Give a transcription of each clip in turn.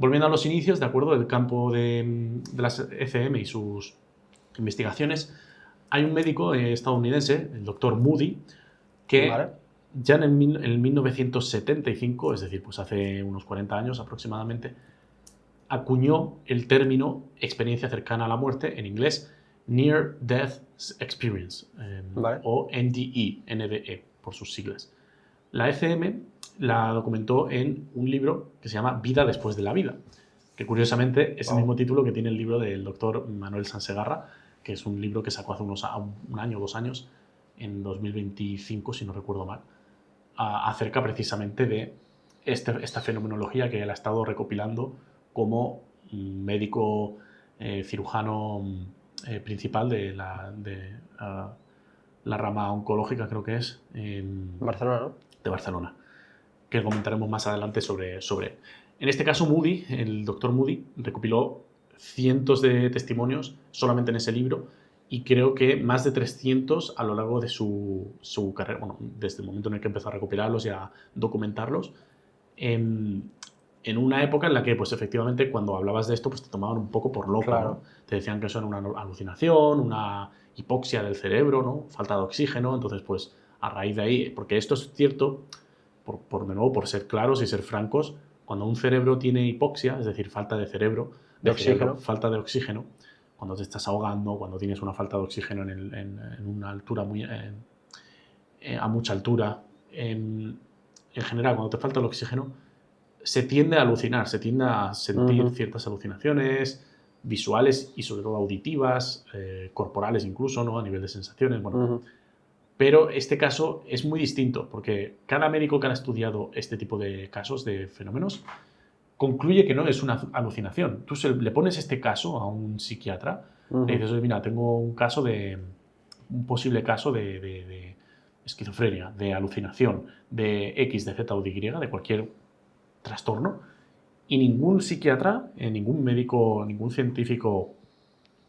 volviendo a los inicios, de acuerdo, del campo de las ECM y sus investigaciones, hay un médico estadounidense, el doctor Moody, que Vale. ya en 1975, es decir, pues hace unos 40 años aproximadamente, acuñó el término experiencia cercana a la muerte, en inglés Near Death Experience, Vale. o NDE, por sus siglas. La ECM la documentó en un libro que se llama Vida después de la vida, que curiosamente es el mismo título que tiene el libro del doctor Manuel Sansegarra, que es un libro que sacó hace un año o 2 años, en 2025, si no recuerdo mal, acerca precisamente de esta fenomenología que él ha estado recopilando como médico cirujano principal de la rama oncológica, creo que es, Barcelona, ¿no? de Barcelona, que comentaremos más adelante sobre. En este caso, Moody, el doctor Moody, recopiló cientos de testimonios solamente en ese libro y creo que más de 300 a lo largo de su carrera, bueno, desde el momento en el que empezó a recopilarlos y a documentarlos, en una época en la que, pues efectivamente, cuando hablabas de esto, pues te tomaban un poco por loco, Claro. ¿no? Te decían que eso era una alucinación, una hipoxia del cerebro, ¿no? Falta de oxígeno, entonces, pues, a raíz de ahí, porque esto es cierto, de nuevo, por ser claros y ser francos, cuando un cerebro tiene hipoxia, es decir, falta de cerebro, De oxígeno. falta de oxígeno, cuando te estás ahogando, cuando tienes una falta de oxígeno en una altura a mucha altura, en general, cuando te falta el oxígeno, se tiende a alucinar, se tiende a sentir ciertas alucinaciones visuales y sobre todo auditivas, corporales incluso, ¿no? A nivel de sensaciones, bueno. Pero este caso es muy distinto, porque cada médico que ha estudiado este tipo de casos, de fenómenos, concluye que no es una alucinación. Tú le pones este caso a un psiquiatra, le dices, oye, mira, tengo un posible caso de esquizofrenia, de alucinación, de X, de Z o de Y, de cualquier trastorno, y ningún psiquiatra, ningún médico, ningún científico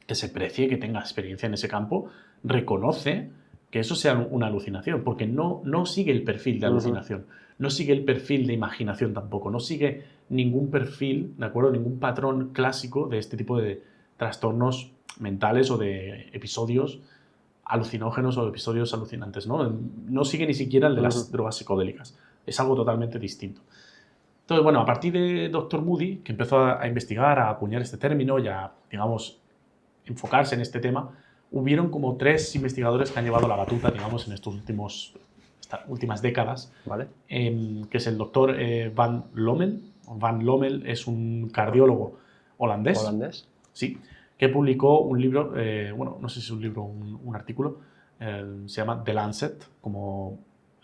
que se precie, que tenga experiencia en ese campo, reconoce que eso sea una alucinación, porque no sigue el perfil de alucinación, no sigue el perfil de imaginación tampoco, no sigue ningún perfil, ¿de acuerdo? Ningún patrón clásico de este tipo de trastornos mentales o de episodios alucinógenos o episodios alucinantes, ¿no? No sigue ni siquiera el de las drogas psicodélicas, es algo totalmente distinto. Entonces, bueno, a partir de Dr. Moody, que empezó a investigar, a acuñar este término y a, digamos, enfocarse en este tema, hubieron como 3 investigadores que han llevado la batuta, digamos, en estas últimas décadas, Vale. que es el doctor Van Lommel. Van Lommel es un cardiólogo holandés. ¿Holandés? Sí, que publicó un libro, bueno, no sé si es un libro o un artículo, se llama The Lancet, como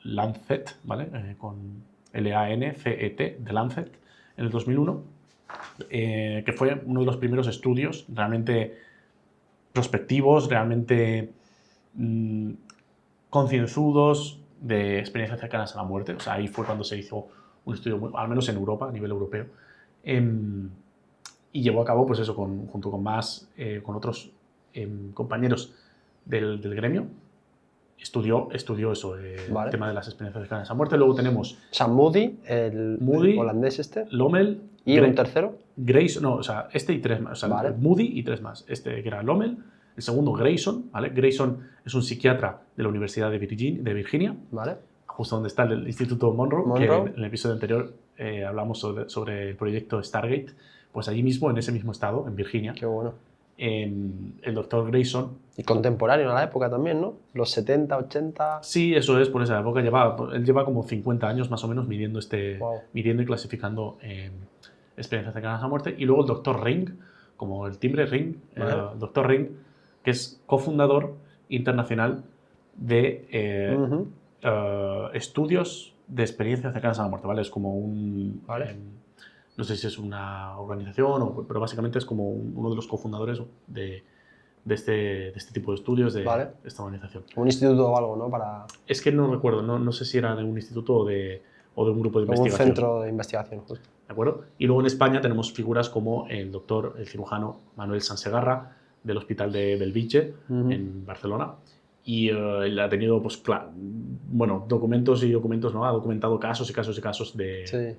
Lancet, ¿vale? Con Lancet, The Lancet, en el 2001, que fue uno de los primeros estudios realmente prospectivos, realmente concienzudos de experiencias cercanas a la muerte. O sea, ahí fue cuando se hizo un estudio, al menos en Europa, a nivel europeo, y llevó a cabo, pues eso, junto con con otros compañeros del gremio, estudió eso, Vale. el tema de las experiencias cercanas a la muerte. Luego tenemos... O sea, Moody, el holandés este. Lommel. ¿Y un tercero? Grayson, no, o sea, este y 3 más. O sea, Vale. Moody y 3 más. Este que era Lommel. El segundo, Grayson, ¿vale? Grayson es un psiquiatra de la Universidad de Virginia, vale, justo donde está el Instituto Monroe, que en el episodio anterior hablamos sobre el proyecto Stargate. Pues allí mismo, en ese mismo estado, en Virginia. Qué bueno. El doctor Grayson. Y contemporáneo a la época también, ¿no? Los 70, 80... Sí, eso es, por esa época. Él lleva como 50 años más o menos midiendo y clasificando experiencias cercanas a la muerte. Y luego el doctor Ring, como el timbre Ring, el doctor Ring, que es cofundador internacional de estudios de experiencias cercanas a la muerte, ¿vale? Es como un... no sé si es una organización, pero básicamente es como uno de los cofundadores de este tipo de estudios de esta organización. Un instituto o algo, ¿no? Es que no recuerdo, no sé si era de un instituto o de un grupo de investigación. Un centro de investigación, justo. ¿De acuerdo? Y luego en España tenemos figuras como el cirujano Manuel Sansegarra, del Hospital de Bellvitge, en Barcelona. Y él ha tenido, pues claro, bueno, documentos y documentos, ¿no? Ha documentado casos y casos y casos de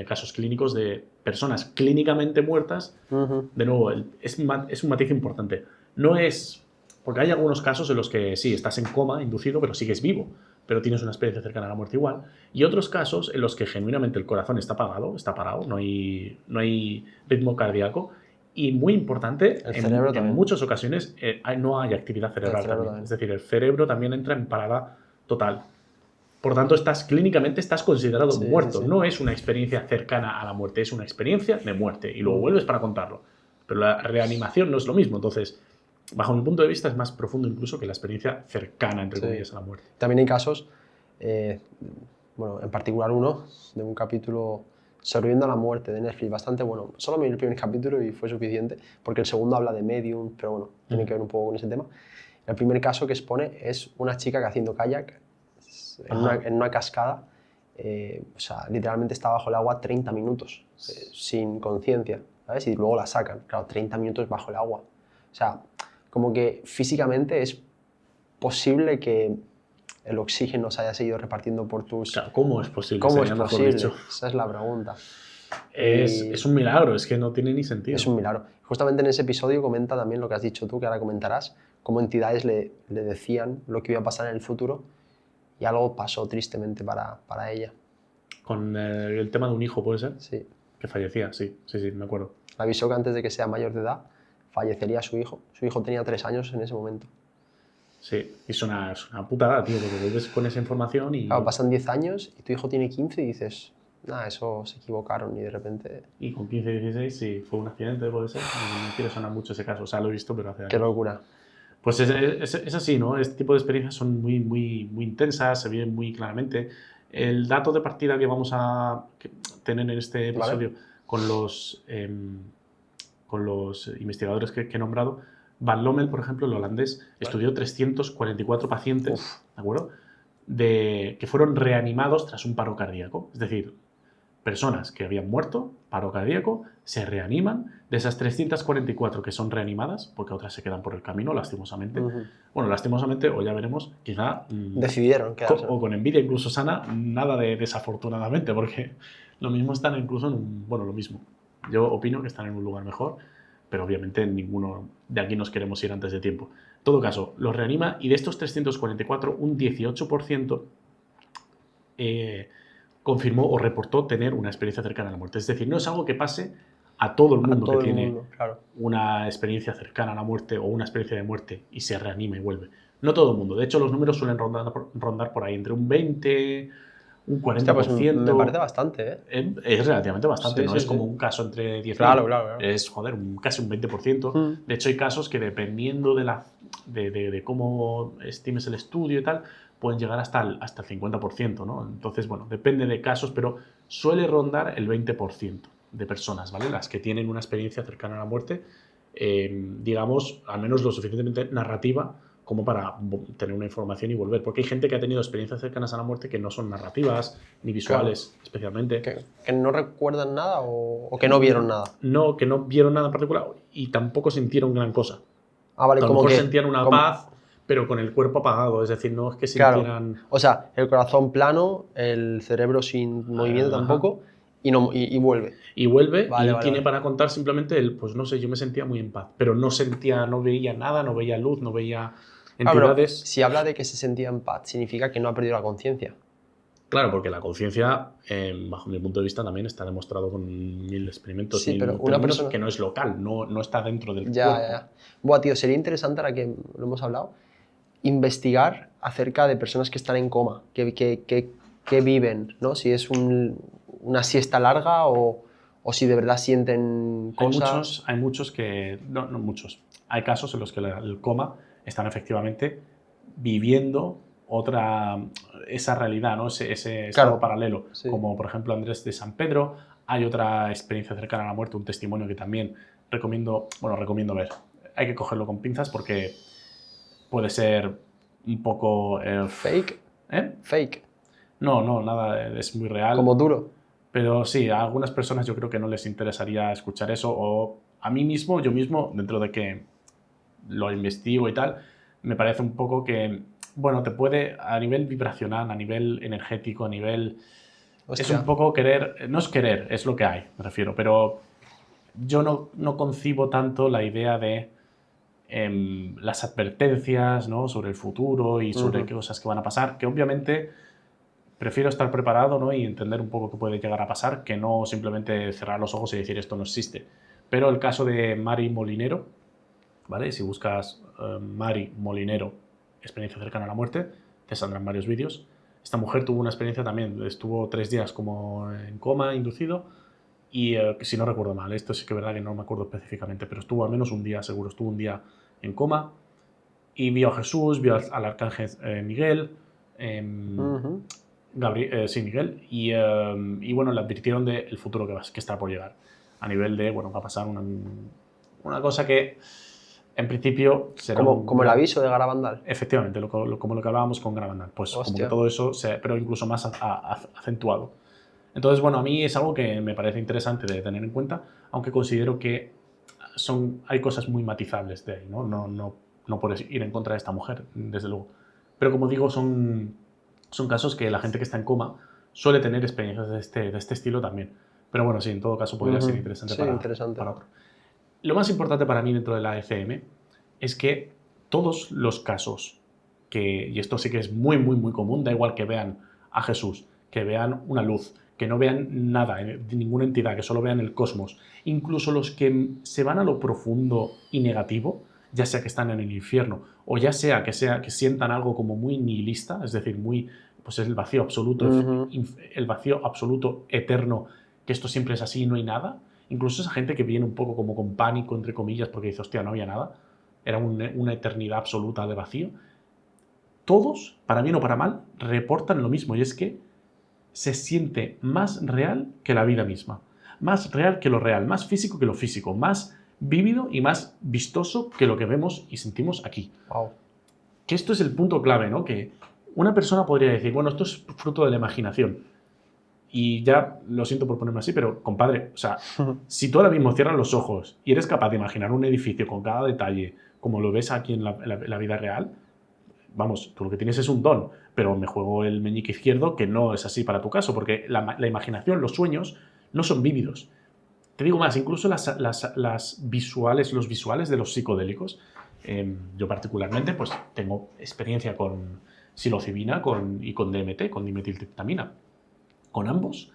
casos clínicos de personas clínicamente muertas. De nuevo, es un matiz importante. No es... Porque hay algunos casos en los que sí, estás en coma inducido, pero sigues vivo, pero tienes una experiencia cercana a la muerte igual. Y otros casos en los que genuinamente el corazón está apagado, está parado, no hay ritmo cardíaco. Y muy importante, El cerebro en también. muchas ocasiones no hay actividad cerebral cerebro también. también. Es decir, el cerebro también entra en parada total. Por tanto, clínicamente estás considerado Sí, muerto. sí, sí. No es una experiencia cercana a la muerte, es una experiencia de muerte. Y luego vuelves para contarlo. Pero la reanimación no es lo mismo. Entonces, bajo mi punto de vista, es más profundo incluso que la experiencia cercana, entre Sí. comillas, a la muerte. También hay casos, bueno, en particular uno, de un capítulo Sobreviviendo a la muerte de Netflix, bastante bueno. Solo vi el primer capítulo y fue suficiente, porque el segundo habla de medium, pero bueno, tiene que ver un poco con ese tema. El primer caso que expone es una chica que haciendo kayak en una cascada, o sea, literalmente está bajo el agua 30 minutos, sin conciencia, ¿sabes? Y luego la sacan, claro, 30 minutos bajo el agua. O sea, como que físicamente es posible que el oxígeno se haya seguido repartiendo por tus... Claro, ¿cómo es posible? ¿Cómo es Sería mejor posible? dicho. Esa es la pregunta. Es un milagro, es que no tiene ni sentido. Es un milagro. Justamente en ese episodio comenta también lo que has dicho tú, que ahora comentarás, cómo entidades le decían lo que iba a pasar en el futuro y algo pasó tristemente para ella. Con el tema de un hijo, ¿puede ser? Sí. Que fallecía, sí, me acuerdo. Le avisó que antes de que sea mayor de edad fallecería su hijo. Su hijo tenía 3 años en ese momento. Sí, es una putada, tío, porque vuelves con esa información y... Claro, pasan 10 años y tu hijo tiene 15 y dices, nada, eso se equivocaron y de repente... Y con 15, 16, sí, fue un accidente, puede ser. No quiere sonar mucho ese caso, o sea, lo he visto, pero hace años. Qué locura. Pues es así, ¿no? Este tipo de experiencias son muy, muy, muy intensas, se viven muy claramente. El dato de partida que vamos a tener en este episodio con los investigadores que he nombrado, Van Lommel, por ejemplo, el holandés, estudió 344 pacientes, ¿de acuerdo? Que fueron reanimados tras un paro cardíaco. Es decir, personas que habían muerto, paro cardíaco, se reaniman. De esas 344 que son reanimadas, porque otras se quedan por el camino, lastimosamente. Bueno, lastimosamente, o ya veremos, quizá... Decidieron quedarse. O con envidia incluso sana, nada de desafortunadamente, porque lo mismo están incluso en un... Bueno, lo mismo. Yo opino que están en un lugar mejor, pero obviamente ninguno de aquí nos queremos ir antes de tiempo. En todo caso, los reanima y de estos 344, un 18% confirmó o reportó tener una experiencia cercana a la muerte. Es decir, no es algo que pase a todo el mundo que tiene una experiencia cercana a la muerte o una experiencia de muerte y se reanima y vuelve. No todo el mundo. De hecho, los números suelen rondar por ahí entre un 20, un 40%. Hostia, pues me parece bastante, ¿eh? Es relativamente bastante, Sí, no sí, es como sí. un caso entre 10.000. Claro. Es, joder, casi un 20%. De hecho, hay casos que dependiendo de cómo estimes el estudio y tal, pueden llegar hasta el 50%, ¿no? Entonces, bueno, depende de casos, pero suele rondar el 20% de personas, ¿vale? Las que tienen una experiencia cercana a la muerte, digamos, al menos lo suficientemente narrativa como para tener una información y volver. Porque hay gente que ha tenido experiencias cercanas a la muerte que no son narrativas, ni visuales, especialmente. ¿Que no recuerdan nada o que no vieron nada? No, que no vieron nada en particular y tampoco sintieron gran cosa. Ah, vale, a lo como mejor que... sentían una paz, pero con el cuerpo apagado. Es decir, no es que sintieran... Claro. O sea, el corazón plano, el cerebro sin movimiento tampoco y vuelve. Y vuelve y tiene para contar simplemente el, pues no sé, yo me sentía muy en paz, pero no veía nada, no veía luz, no veía entidades. Pero si habla de que se sentía en paz, significa que no ha perdido la conciencia. Claro, porque la conciencia, bajo mi punto de vista, también está demostrado con 1000 experimentos, sí, pero una persona... que no es local, no está dentro del cuerpo. Ya. Buah, tío, sería interesante, ahora que lo hemos hablado, investigar acerca de personas que están en coma, que viven, ¿no? Si es una siesta larga o si de verdad sienten cosas. Hay muchos que... No muchos. Hay casos en los que el coma están efectivamente viviendo esa realidad, ¿no? ese estado paralelo, como por ejemplo Andrés de San Pedro. Hay otra experiencia cercana a la muerte, un testimonio que también recomiendo ver. Hay que cogerlo con pinzas porque puede ser un poco... ¿Fake? ¿Fake? No, nada, es muy real. ¿Como duro? Pero sí, a algunas personas yo creo que no les interesaría escuchar eso, o a mí mismo, yo mismo, dentro de que lo investigo y tal, me parece un poco que, bueno, te puede, a nivel vibracional, a nivel energético, a nivel es Hostia. un poco querer, no es querer, es lo que hay, me refiero, pero yo no concibo tanto la idea de las advertencias, ¿no?, sobre el futuro y sobre qué cosas que van a pasar, que obviamente prefiero estar preparado, ¿no?, y entender un poco qué puede llegar a pasar, que no simplemente cerrar los ojos y decir esto no existe. Pero el caso de Mari Molinero, ¿vale? Si buscas Mari Molinero, experiencia cercana a la muerte, te saldrán varios vídeos. Esta mujer tuvo una experiencia también, estuvo 3 días como en coma inducido y si no recuerdo mal, esto sí que es verdad que no me acuerdo específicamente, pero estuvo al menos un día, seguro, estuvo un día en coma y vio a Jesús, vio al arcángel Miguel, sí, Miguel, y bueno, le advirtieron del futuro que está por llegar, a nivel de, bueno, va a pasar una cosa que en principio será Como el aviso de Garabandal. efectivamente, como lo que hablábamos con Garabandal, pues como que Hostia. todo eso, pero incluso más acentuado. Entonces, bueno, a mí es algo que me parece interesante de tener en cuenta, aunque considero que hay cosas muy matizables de ahí, ¿no? No puedes ir en contra de esta mujer, desde luego. Pero como digo, son casos que la gente que está en coma suele tener experiencias de este estilo también. Pero bueno, sí, en todo caso podría ser interesante Sí, interesante. para otro. Lo más importante para mí dentro de la ECM es que todos los casos y esto sí que es muy, muy, muy común, da igual que vean a Jesús, que vean una luz, que no vean nada de ninguna entidad, que solo vean el cosmos, incluso los que se van a lo profundo y negativo, ya sea que están en el infierno o ya sea que sientan algo como muy nihilista, es decir, muy, pues es el vacío absoluto, el vacío absoluto eterno, que esto siempre es así y no hay nada. Incluso esa gente que viene un poco como con pánico, entre comillas, porque dice, hostia, no había nada, era una eternidad absoluta de vacío. Todos, para bien o para mal, reportan lo mismo, y es que se siente más real que la vida misma, más real que lo real, más físico que lo físico, más vívido y más vistoso que lo que vemos y sentimos aquí. Wow. Que esto es el punto clave, ¿no? Que una persona podría decir, bueno, esto es fruto de la imaginación. Y ya lo siento por ponerme así, pero compadre, o sea, si tú ahora mismo cierras los ojos y eres capaz de imaginar un edificio con cada detalle, como lo ves aquí en la vida real, vamos, tú lo que tienes es un don, pero me juego el meñique izquierdo que no es así para tu caso, porque la imaginación, los sueños, no son vívidos. Te digo más, incluso los visuales de los psicodélicos, yo particularmente pues tengo experiencia con psilocibina y con DMT, con dimetiltriptamina. Con ambos,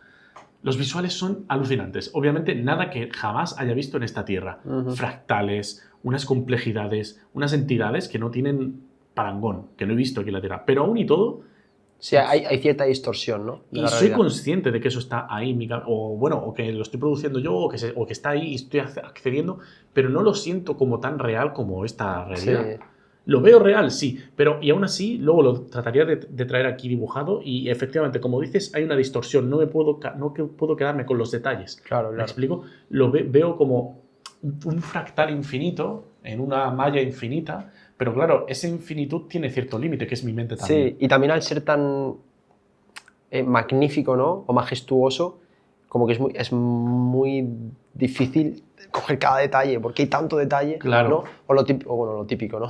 los visuales son alucinantes. Obviamente nada que jamás haya visto en esta tierra. Fractales, unas complejidades, unas entidades que no tienen parangón, que no he visto aquí en la tierra. Pero aún y todo, Sí, hay cierta distorsión, ¿no? De y la soy realidad. consciente de que eso está ahí, o que lo estoy produciendo yo, o que está ahí y estoy accediendo, pero no lo siento como tan real como esta realidad. Sí. Lo veo real, sí, pero y aún así luego lo trataría de traer aquí dibujado y efectivamente, como dices, hay una distorsión, no puedo quedarme con los detalles. Claro, ¿Me claro. explico? Lo veo como un fractal infinito en una malla infinita, pero claro, esa infinitud tiene cierto límite, que es mi mente también. Sí, y también al ser tan magnífico, ¿no? O majestuoso, como que es muy difícil coger cada detalle, porque hay tanto detalle, Claro. ¿no? Bueno, lo típico, ¿no?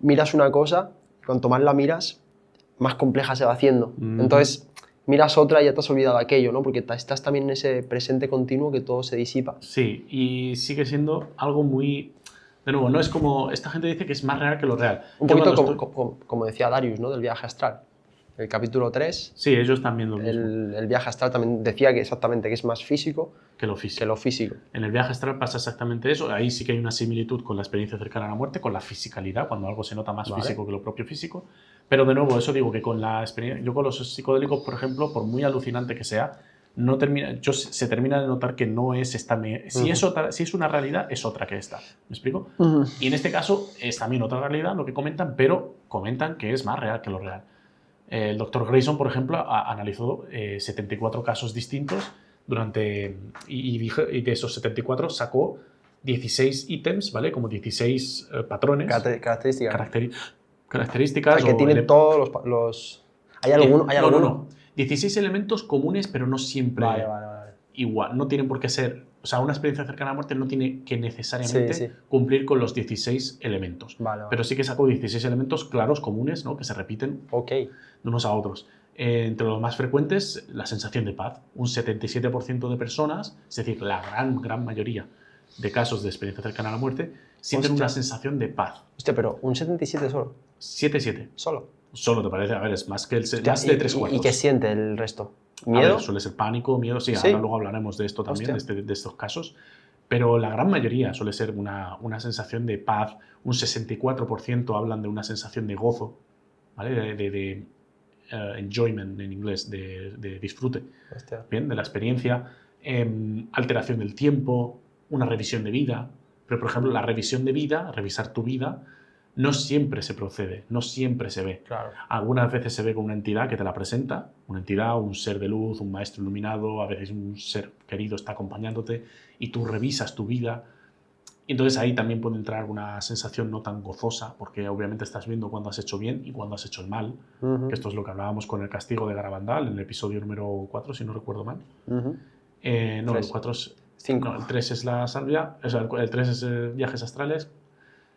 Miras una cosa, cuanto más la miras, más compleja se va haciendo. Entonces, miras otra y ya te has olvidado aquello, ¿no? Porque estás también en ese presente continuo que todo se disipa. Sí, y sigue siendo algo muy... De nuevo, no es como... Esta gente dice que es más real que lo real. Un Yo poquito cuando como decía Darius, ¿no? Del viaje astral. El capítulo 3, Sí, ellos también lo mismo el viaje astral también decía que exactamente que es más físico que lo físico. que lo físico. En el viaje astral pasa exactamente eso. Ahí sí que hay una similitud con la experiencia cercana a la muerte, con la fisicalidad, cuando algo se nota más físico que lo propio físico. Pero de nuevo, eso digo que con la experiencia... Yo con los psicodélicos, por ejemplo, por muy alucinante que sea, se termina de notar que no es esta... Si es una realidad, es otra que esta. ¿Me explico? Y en este caso es también otra realidad lo que comentan, pero comentan que es más real que lo real. El doctor Grayson, por ejemplo, analizó 74 casos distintos y de esos 74 sacó 16 ítems, ¿vale? Como 16 patrones, Características. características. O sea, que tienen todos los... ¿Hay alguno? No. 16 elementos comunes, pero no siempre Vale. igual. No tienen por qué ser... O sea, una experiencia cercana a la muerte no tiene que necesariamente cumplir con los 16 elementos. Vale. Pero sí que sacó 16 elementos claros, comunes, ¿no? Que se repiten de unos a otros. Entre los más frecuentes, la sensación de paz. Un 77% de personas, es decir, la gran mayoría de casos de experiencia cercana a la muerte, sienten Hostia. una sensación de paz. Hostia, pero un 77 solo. 7-7. Solo. Solo te parece, a ver, es más que Hostia, más de 3/4. ¿Y qué siente el resto? A ¿Miedo? ver, suele ser pánico, miedo, sí, ¿Sí? ahora luego hablaremos de esto también, Hostia. de estos casos, pero la gran mayoría suele ser una sensación de paz, un 64% hablan de una sensación de gozo, ¿vale? De enjoyment en inglés, de disfrute, Hostia. ¿bien? De la experiencia, alteración del tiempo, una revisión de vida, pero por ejemplo la revisión de vida, revisar tu vida, no siempre se procede, no siempre se ve. Claro. Algunas veces se ve con una entidad que te la presenta, una entidad, un ser de luz, un maestro iluminado, a veces un ser querido está acompañándote y tú revisas tu vida. Y entonces ahí también puede entrar alguna sensación no tan gozosa, porque obviamente estás viendo cuándo has hecho bien y cuándo has hecho el mal, Ujú, que esto es lo que hablábamos con el castigo de Garabandal en el episodio número 4, si no recuerdo mal. ujú. No, el Tres. 4 es... 5. No, el 3 es la salvia, o sea, el 3 es viajes astrales,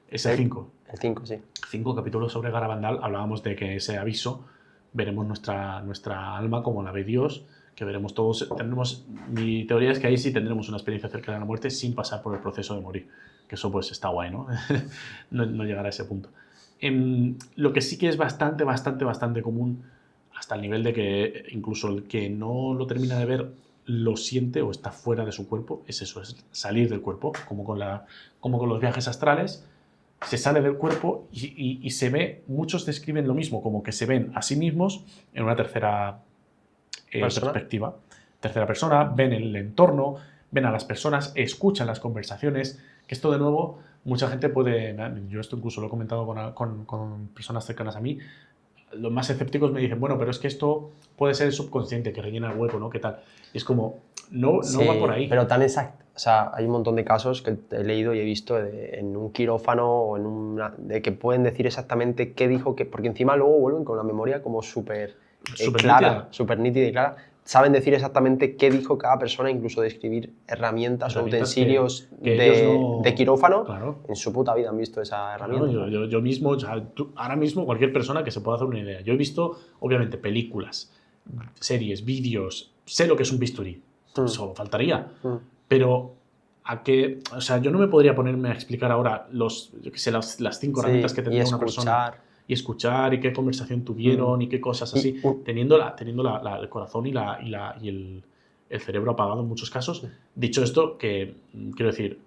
es el 5. El 5, sí. 5 capítulos sobre Garabandal hablábamos de que ese aviso veremos nuestra alma como la ve Dios, que veremos todos, mi teoría es que ahí sí tendremos una experiencia cercana a la muerte sin pasar por el proceso de morir, que eso pues está guay, ¿no? No llegar a ese punto. Lo que sí que es bastante común, hasta el nivel de que incluso el que no lo termina de ver lo siente o está fuera de su cuerpo, es eso, es salir del cuerpo, como con los viajes astrales, se sale del cuerpo y se ve, muchos describen lo mismo, como que se ven a sí mismos en una tercera perspectiva, tercera persona, ven el entorno, ven a las personas, escuchan las conversaciones, que esto de nuevo, mucha gente puede, yo esto incluso lo he comentado con personas cercanas a mí, los más escépticos me dicen, bueno, pero es que esto puede ser el subconsciente que rellena el hueco, ¿no? ¿Qué tal? Y es como, no Sí, va por ahí. pero tan exacto. O sea, hay un montón de casos que he leído y he visto en un quirófano o de que pueden decir exactamente qué dijo, porque encima luego vuelven con la memoria como súper clara, nítida. súper nítida y clara. Saben decir exactamente qué dijo cada persona, incluso describir herramientas o utensilios que ellos no... de quirófano. Claro. En su puta vida han visto esa herramienta. Claro, yo mismo, o sea, ahora mismo cualquier persona que se pueda hacer una idea. Yo he visto, obviamente, películas, series, vídeos, sé lo que es un bisturí, solo faltaría. Pero o sea, yo no me podría ponerme a explicar ahora yo que sé, las 5 herramientas que tendría una persona. Y escuchar, y qué conversación tuvieron, y qué cosas así, teniendo el corazón y el cerebro apagado en muchos casos. Dicho esto, que quiero decir,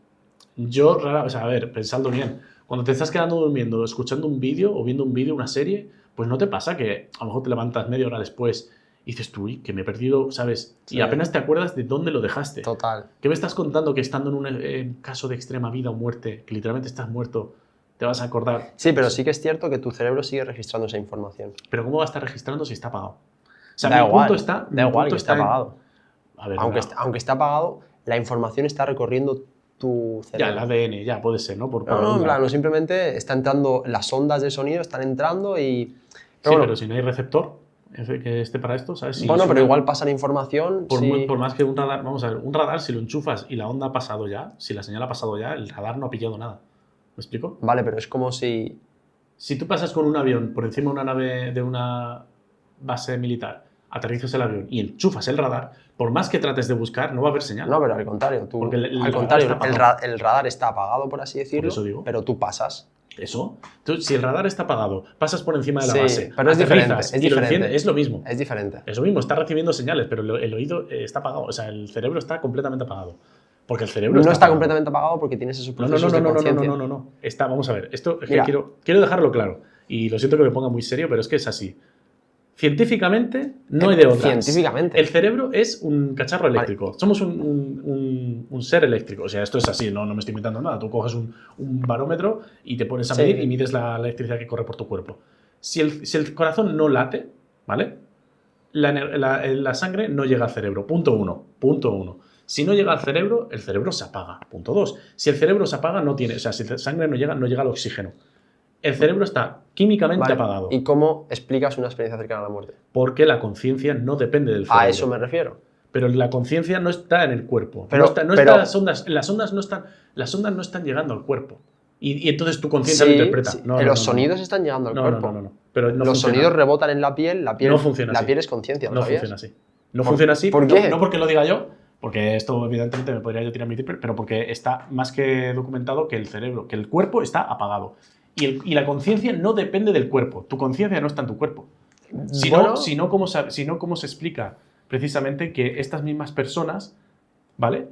yo o sea, a ver, pensadlo bien, cuando te estás quedando durmiendo, escuchando un vídeo o viendo un vídeo, una serie, pues no te pasa que a lo mejor te levantas media hora después y dices tú, uy, que me he perdido, ¿sabes? Sí. Y apenas te acuerdas de dónde lo dejaste. Total. ¿Qué me estás contando que estando en un caso de extrema vida o muerte, que literalmente estás muerto, te vas a acordar? Sí, pero sí que es cierto que tu cerebro sigue registrando esa información. Pero ¿cómo va a estar registrando si está apagado? O sea, da mi igual, punto está, da igual que esté apagado. A ver, aunque esté apagado, la información está recorriendo tu cerebro. Ya, el ADN, ya puede ser, ¿no? No, en plan, no, simplemente está entrando, las ondas de sonido están entrando y... Pero si no hay receptor que esté para esto, ¿sabes? Si pero igual pasa la información... Por más que un radar, vamos a ver, un radar si lo enchufas y la onda ha pasado ya, si la señal ha pasado ya, el radar no ha pillado nada. ¿Me explico? Vale, pero es como si... Si tú pasas con un avión por encima de una nave de una base militar, aterrizas el avión y enchufas el radar, por más que trates de buscar, no va a haber señal. No, pero al contrario, el radar está apagado, por así decirlo, por eso digo. pero tú pasas. Eso. Entonces, si el radar está apagado, pasas por encima de la base, pero es diferente, es lo mismo. Es diferente. Es lo mismo, está recibiendo señales, pero el oído está apagado, o sea, el cerebro está completamente apagado. Porque el cerebro no está completamente apagado porque tienes esos procesos de conciencia. No. Vamos a ver, esto es que quiero dejarlo claro. Y lo siento que me ponga muy serio, pero es que es así. Científicamente no hay de otra. Científicamente. El cerebro es un cacharro eléctrico. Vale. Somos un ser eléctrico. O sea, esto es así, no me estoy inventando nada. Tú coges un barómetro y te pones a medir y mides la electricidad que corre por tu cuerpo. Si el corazón no late, ¿vale? La sangre no llega al cerebro. Punto uno. Si no llega al cerebro, el cerebro se apaga. Punto 2. Si el cerebro se apaga, o sea, si la sangre no llega al oxígeno. El cerebro está químicamente apagado. ¿Y cómo explicas una experiencia cercana a la muerte? Porque la conciencia no depende del cerebro. A eso me refiero. Pero la conciencia no está en el cuerpo. Las ondas no están llegando al cuerpo. y entonces tu conciencia lo interpreta. Sí, No, pero no, los no, sonidos están llegando al cuerpo. no. Pero no Los funciona. sonidos rebotan en la piel No funciona la así. piel es conciencia, ¿lo No sabías? funciona así. No funciona así, ¿Por qué? no porque lo diga yo, porque esto evidentemente me podría yo tirar mi triple, pero porque está más que documentado que el cerebro, que el cuerpo está apagado. Y la conciencia no depende del cuerpo. Tu conciencia no está en tu cuerpo. Bueno, Sino cómo se explica precisamente que estas mismas personas, ¿vale?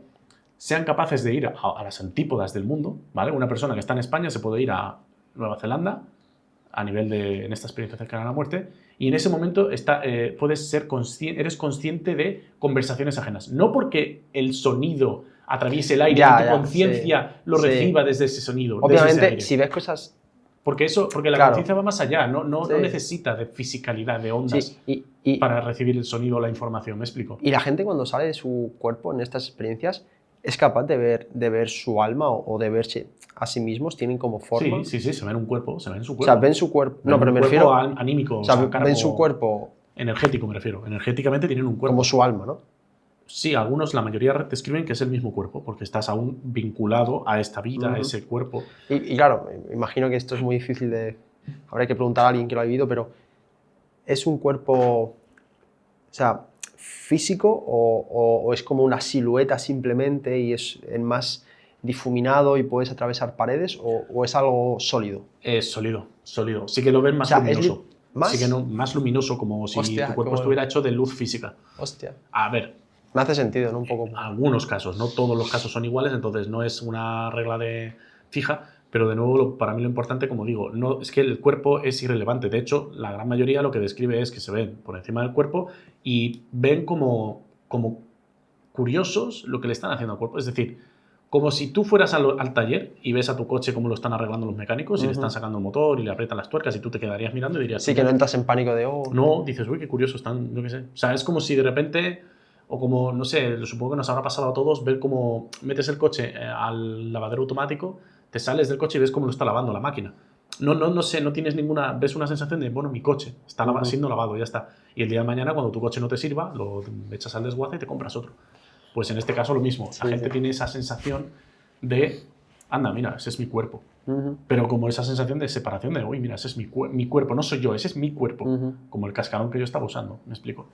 Sean capaces de ir a las antípodas del mundo, ¿vale? Una persona que está en España se puede ir a Nueva Zelanda a nivel de, en esta experiencia cercana a la muerte, y en ese momento eres consciente de conversaciones ajenas. No porque el sonido atraviese el aire y tu conciencia lo reciba desde ese sonido. Obviamente, desde ese aire. si ves cosas... Porque la Claro. conciencia va más allá, no Sí. necesita de fisicalidad, de ondas Sí, para recibir el sonido o la información, ¿me explico? Y la gente cuando sale de su cuerpo en estas experiencias es capaz de ver su alma o de verse a sí mismos, tienen como forma. Sí, se ven un cuerpo, se ven en su O cuerpo. sea, ven su cuerpo. Ven No, pero un me cuerpo refiero. anímico, O sea, ven o su cuerpo energético, me refiero. Energéticamente tienen un cuerpo. como su alma, ¿no? Sí, algunos, la mayoría describen que es el mismo cuerpo, porque estás aún vinculado a esta vida, a ese cuerpo. Y claro, me imagino que esto es muy difícil de. Habría que preguntar a alguien que lo ha vivido, pero ¿es un cuerpo, o sea, físico o es como una silueta simplemente y es más difuminado y puedes atravesar paredes o es algo sólido? Es sólido. Sí que lo ven más O sea, luminoso. ¿más? Sí que no, más luminoso, como si Hostia, tu cuerpo qué bueno. estuviera hecho de luz física. Hostia. A ver, Me hace sentido, ¿no? Un poco. algunos casos, no todos los casos son iguales, entonces no es una regla fija, pero de nuevo para mí lo importante, como digo, no, es que el cuerpo es irrelevante. De hecho, la gran mayoría lo que describe es que se ven por encima del cuerpo y ven como curiosos lo que le están haciendo al cuerpo. Es decir, como si tú fueras al taller y ves a tu coche cómo lo están arreglando los mecánicos y le están sacando el motor y le aprietan las tuercas y tú te quedarías mirando y dirías... Sí, que no entras en pánico de... Oh. No, dices, uy, qué curioso están, yo qué sé. O sea, es como si de repente, o como, no sé, supongo que nos habrá pasado a todos, ver cómo metes el coche al lavadero automático, te sales del coche y ves cómo lo está lavando la máquina. No sé, no tienes ninguna, ves una sensación de, bueno, mi coche está siendo lavado, ya está. Y el día de mañana, cuando tu coche no te sirva, lo echas al desguace y te compras otro. Pues en este caso lo mismo. La gente tiene esa sensación de, anda, mira, ese es mi cuerpo. Pero como esa sensación de separación de, uy, mira, ese es mi cuerpo, no soy yo, ese es mi cuerpo. Como el cascarón que yo estaba usando, ¿me explico?